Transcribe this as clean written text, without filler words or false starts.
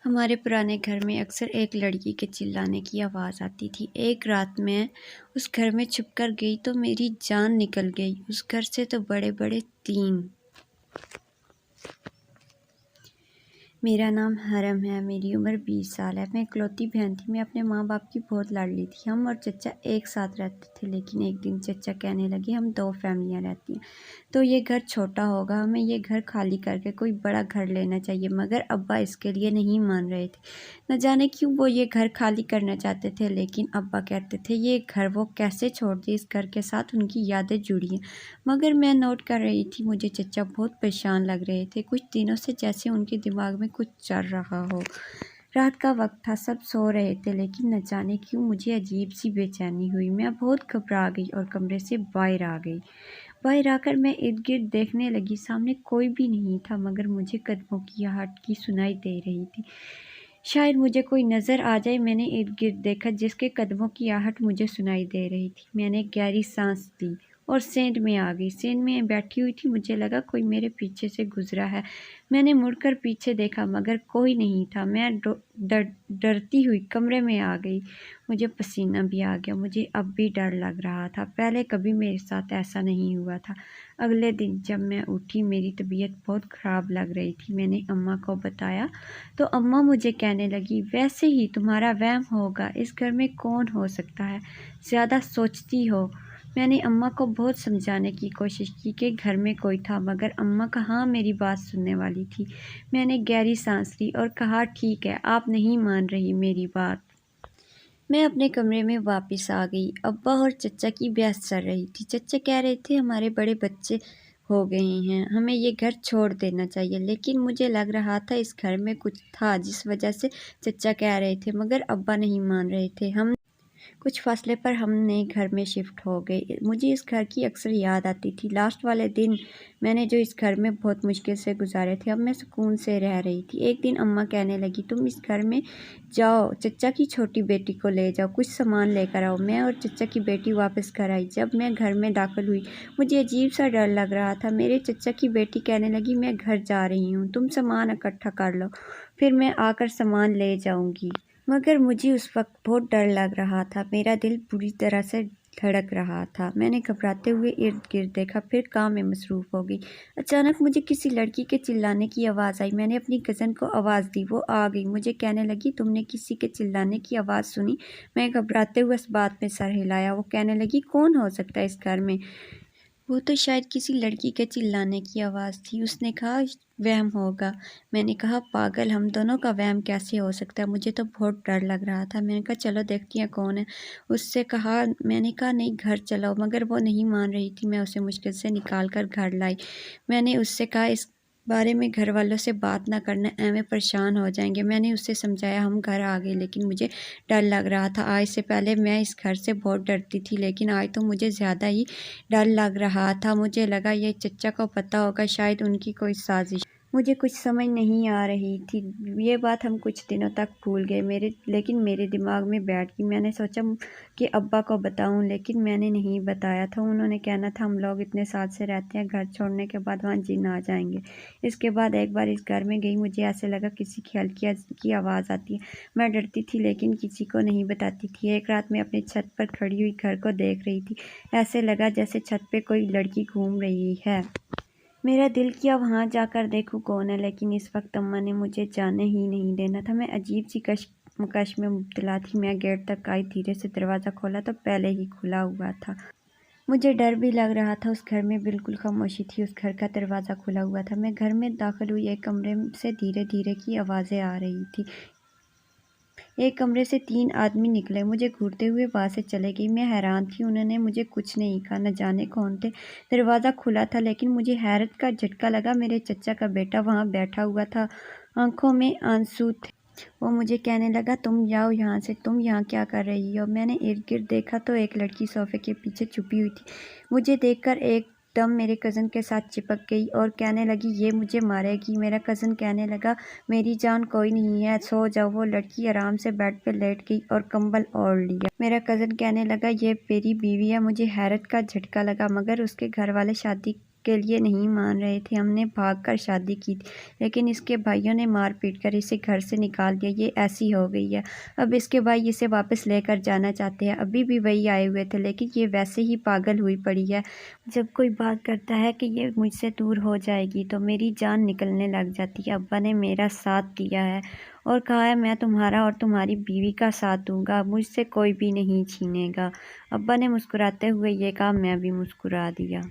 ہمارے پرانے گھر میں اکثر ایک لڑکی کے چلانے کی آواز آتی تھی۔ ایک رات میں اس گھر میں چھپ کر گئی تو میری جان نکل گئی۔ اس گھر سے تو بڑے بڑے 3۔ میرا نام حرم ہے، میری عمر 20 سال ہے۔ میں اکلوتی بہن تھی۔ میں اپنے ماں باپ کی بہت لاڈلی تھی۔ ہم اور چچا ایک ساتھ رہتے تھے، لیکن ایک دن چچا کہنے لگے ہم 2 فیملیاں رہتی ہیں تو یہ گھر چھوٹا ہوگا، ہمیں یہ گھر خالی کر کے کوئی بڑا گھر لینا چاہیے۔ مگر ابا اس کے لیے نہیں مان رہے تھے۔ نہ جانے کیوں وہ یہ گھر خالی کرنا چاہتے تھے، لیکن ابا کہتے تھے یہ گھر وہ کیسے چھوڑ دیں، اس گھر کے ساتھ ان کی یادیں جڑی ہیں۔ مگر میں نوٹ کر رہی تھی، مجھے چچا بہت پریشان لگ رہے تھے، کچھ دنوں سے جیسے ان کے دماغ میں کچھ چل رہا ہو۔ رات کا وقت تھا، سب سو رہے تھے، لیکن نہ جانے کیوں مجھے عجیب سی بے چینی ہوئی۔ میں بہت گھبرا گئی اور کمرے سے باہر آ گئی۔ باہر آ کر میں ارد گرد دیکھنے لگی، سامنے کوئی بھی نہیں تھا، مگر مجھے قدموں کی آہٹ کی سنائی دے رہی تھی۔ شاید مجھے کوئی نظر آ جائے۔ میں نے ارد گرد دیکھا، جس کے قدموں کی آہٹ مجھے سنائی دے رہی تھی۔ میں نے گہری سانس لی اور سیند میں آ گئی۔ سیند میں بیٹھی ہوئی تھی، مجھے لگا کوئی میرے پیچھے سے گزرا ہے۔ میں نے مڑ کر پیچھے دیکھا، مگر کوئی نہیں تھا۔ میں ڈرتی ہوئی کمرے میں آ گئی۔ مجھے پسینہ بھی آ گیا۔ مجھے اب بھی ڈر لگ رہا تھا، پہلے کبھی میرے ساتھ ایسا نہیں ہوا تھا۔ اگلے دن جب میں اٹھی، میری طبیعت بہت خراب لگ رہی تھی۔ میں نے اماں کو بتایا تو اماں مجھے کہنے لگی ویسے ہی تمہارا وہم ہوگا، اس گھر میں کون ہو سکتا ہے، زیادہ سوچتی ہو۔ میں نے اماں کو بہت سمجھانے کی کوشش کی کہ گھر میں کوئی تھا، مگر اماں کہاں میری بات سننے والی تھی۔ میں نے گہری سانس لی اور کہا ٹھیک ہے، آپ نہیں مان رہی میری بات۔ میں اپنے کمرے میں واپس آ گئی۔ ابا اور چچا کی بحث چل رہی تھی۔ چچا کہہ رہے تھے ہمارے بڑے بچے ہو گئے ہیں، ہمیں یہ گھر چھوڑ دینا چاہیے، لیکن مجھے لگ رہا تھا اس گھر میں کچھ تھا جس وجہ سے چچا کہہ رہے تھے، مگر ابا نہیں مان رہے تھے۔ کچھ فاصلے پر ہم نئے گھر میں شفٹ ہو گئے۔ مجھے اس گھر کی اکثر یاد آتی تھی۔ لاسٹ والے دن میں نے جو اس گھر میں بہت مشکل سے گزارے تھے، اب میں سکون سے رہ رہی تھی۔ ایک دن اماں کہنے لگی تم اس گھر میں جاؤ، چچا کی چھوٹی بیٹی کو لے جاؤ، کچھ سامان لے کر آؤ۔ میں اور چچا کی بیٹی واپس گھر آئی۔ جب میں گھر میں داخل ہوئی، مجھے عجیب سا ڈر لگ رہا تھا۔ میرے چچا کی بیٹی کہنے لگی میں گھر جا رہی ہوں، تم سامان اکٹھا کر لو، پھر میں آ کر سامان لے جاؤں گی۔ مگر مجھے اس وقت بہت ڈر لگ رہا تھا، میرا دل بری طرح سے دھڑک رہا تھا۔ میں نے گھبراتے ہوئے ارد گرد دیکھا، پھر کام میں مصروف ہو گئی۔ اچانک مجھے کسی لڑکی کے چلانے کی آواز آئی۔ میں نے اپنی کزن کو آواز دی، وہ آ گئی، مجھے کہنے لگی تم نے کسی کے چلانے کی آواز سنی؟ میں گھبراتے ہوئے اس بات میں سر ہلایا۔ وہ کہنے لگی کون ہو سکتا ہے اس گھر میں؟ وہ تو شاید کسی لڑکی کے چلانے کی آواز تھی۔ اس نے کہا وہم ہوگا۔ میں نے کہا پاگل، ہم دونوں کا وہم کیسے ہو سکتا ہے؟ مجھے تو بہت ڈر لگ رہا تھا۔ میں نے کہا چلو دیکھتی ہیں کون ہے۔ میں نے کہا نہیں گھر چلو، مگر وہ نہیں مان رہی تھی۔ میں اسے مشکل سے نکال کر گھر لائی۔ میں نے اس سے کہا اس بارے میں گھر والوں سے بات نہ کرنا، ایویں پریشان ہو جائیں گے۔ میں نے اسے سمجھایا، ہم گھر آ گئے، لیکن مجھے ڈر لگ رہا تھا۔ آج سے پہلے میں اس گھر سے بہت ڈرتی تھی، لیکن آج تو مجھے زیادہ ہی ڈر لگ رہا تھا۔ مجھے لگا یہ چچا کو پتہ ہوگا، شاید ان کی کوئی سازش۔ مجھے کچھ سمجھ نہیں آ رہی تھی۔ یہ بات ہم کچھ دنوں تک بھول گئے، لیکن میرے دماغ میں بیٹھ گئی۔ میں نے سوچا کہ ابا کو بتاؤں، لیکن میں نے نہیں بتایا تھا۔ انہوں نے کہنا تھا ہم لوگ اتنے سال سے رہتے ہیں، گھر چھوڑنے کے بعد وہاں جن آ جائیں گے۔ اس کے بعد ایک بار اس گھر میں گئی، مجھے ایسے لگا کسی ہلکی کی آواز آتی ہے۔ میں ڈرتی تھی، لیکن کسی کو نہیں بتاتی تھی۔ ایک رات میں اپنی چھت پر کھڑی ہوئی گھر کو دیکھ رہی تھی۔ ایسے لگا جیسے چھت پہ کوئی لڑکی گھوم رہی ہے۔ میرا دل کیا وہاں جا کر دیکھوں کون ہے، لیکن اس وقت اماں نے مجھے جانے ہی نہیں دینا تھا۔ میں عجیب سی کشمکش میں مبتلا تھی۔ میں گیٹ تک آئی، دھیرے سے دروازہ کھولا تو پہلے ہی کھلا ہوا تھا۔ مجھے ڈر بھی لگ رہا تھا۔ اس گھر میں بالکل خاموشی تھی، اس گھر کا دروازہ کھلا ہوا تھا۔ میں گھر میں داخل ہوئی، ایک کمرے سے دھیرے دھیرے کی آوازیں آ رہی تھی۔ ایک کمرے سے 3 آدمی نکلے، مجھے گھورتے ہوئے وہاں سے چلے گئے۔ میں حیران تھی، انہوں نے مجھے کچھ نہیں کہا، نہ جانے کون تھے۔ دروازہ کھلا تھا، لیکن مجھے حیرت کا جھٹکا لگا، میرے چچا کا بیٹا وہاں بیٹھا ہوا تھا، آنکھوں میں آنسو تھے۔ وہ مجھے کہنے لگا تم جاؤ یہاں سے، تم یہاں کیا کر رہی ہو؟ میں نے ارد گرد دیکھا تو ایک لڑکی صوفے کے پیچھے چھپی ہوئی تھی۔ مجھے دیکھ کر ایک دم میرے کزن کے ساتھ چپک گئی اور کہنے لگی یہ مجھے مارے گی۔ میرا کزن کہنے لگا میری جان کوئی نہیں ہے، سو جاؤ۔ وہ لڑکی آرام سے بیڈ پہ لیٹ گئی اور کمبل اوڑھ لیا۔ میرا کزن کہنے لگا یہ میری بیوی ہے۔ مجھے حیرت کا جھٹکا لگا، مگر اس کے گھر والے شادی کے لیے نہیں مان رہے تھے۔ ہم نے بھاگ کر شادی کی تھی، لیکن اس کے بھائیوں نے مار پیٹ کر اسے گھر سے نکال دیا۔ یہ ایسی ہو گئی ہے۔ اب اس کے بھائی اسے واپس لے کر جانا چاہتے ہیں۔ ابھی بھی وہی آئے ہوئے تھے، لیکن یہ ویسے ہی پاگل ہوئی پڑی ہے۔ جب کوئی بات کرتا ہے کہ یہ مجھ سے دور ہو جائے گی تو میری جان نکلنے لگ جاتی ہے۔ ابا نے میرا ساتھ دیا ہے اور کہا ہے میں تمہارا اور تمہاری بیوی کا ساتھ دوں گا، مجھ سے کوئی بھی نہیں چھینے گا۔ ابا نے مسکراتے ہوئے یہ کہا، میں بھی مسکرا دیا۔